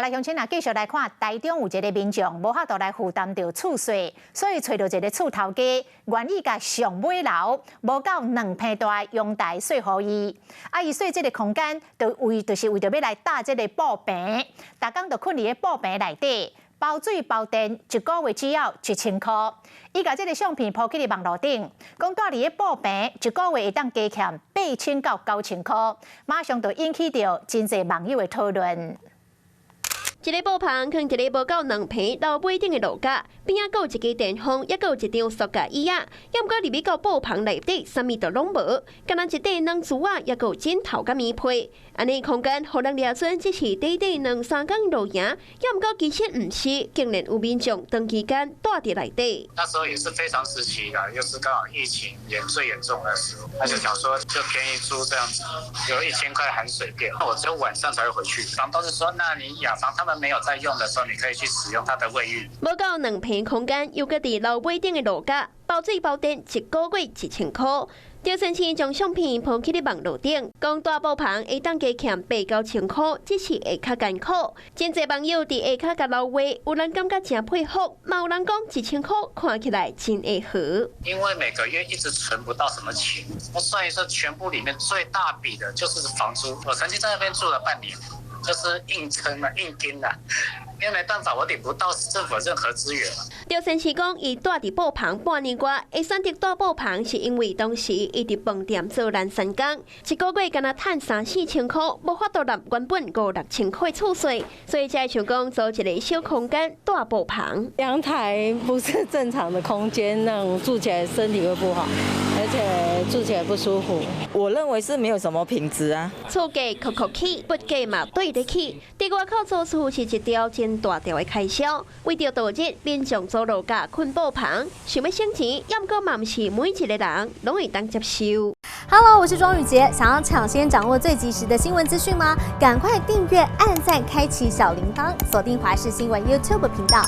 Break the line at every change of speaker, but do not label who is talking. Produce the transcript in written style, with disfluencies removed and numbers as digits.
来乡亲啊，继续来看台中有一个民众无法度来负担着厝税，所以找到一个厝头家，愿意甲上买楼，无到2坪大的阳台税互伊。伊说这个空间就是为着要来搭这个布棚，逐工就困伫个布棚内底。 包水包电，一个月只要1000块。伊甲这个相片铺起伫网络顶，讲住伫个布棚，一个月会当加欠8000到9000块，马上就引起着真侪网友的讨论。
一个布棚放伫个无够2坪楼尾顶的路架，边仔有一支电风，也有一张塑胶椅仔。要毋过入去到布棚内底，啥物都拢无，敢若一块软珠仔，也有枕头甲棉被。安尼空间，互人掠准只是短短2-3工露营，要毋过其实毋是，竟然有民众长期间住伫内底。
那时候也是非常时期啊，又是刚好疫情最严重的时候，他就想说就便宜租这样子，有1000块含水电，我只有晚上才会回去。房东是说，那你雅房他们没有在用的时候，你可以去使用它的卫浴。
无够2坪空间，又搁伫楼尾顶的路架，包水包电，一个月1000块。赵先生将相片抛起伫网络顶，讲大布棚会当加欠8-9000块，只是会较艰苦。真侪网友伫下骹甲留话，有人感觉真佩服，嘛有人讲1000块看起来真会好。
因为每个月一直存不到什么钱，我算一算，全部里面最大笔的就是房租。我曾经在那边住了半年。 就是硬撑了、硬盯了，因为没办法，我领不到政府任何资源。
赵先生讲，伊住伫布棚半年多，会选择住布棚是因为当时伊伫饭店做蓝3工，一个月敢若赚3-4000块，无法度纳原本5-6000块厝税，所以才想讲租一个小空间住布棚。
阳台不是正常的空间，那种住起来身体会不好，而且住起来不舒服。
我认为是没有什么品质啊。
厝价扣起，物价嘛对得起。伫外口租厝是一条真大条的开销，为着度日，民众租路架困布棚，想要省钱，要毋过嘛毋是每一个人拢会当接受。
Hello， 我是庄宇杰，想要抢先掌握最及时的新闻资讯吗？赶快订阅、按赞、开启小铃铛，锁定华视新闻 YouTube 频道。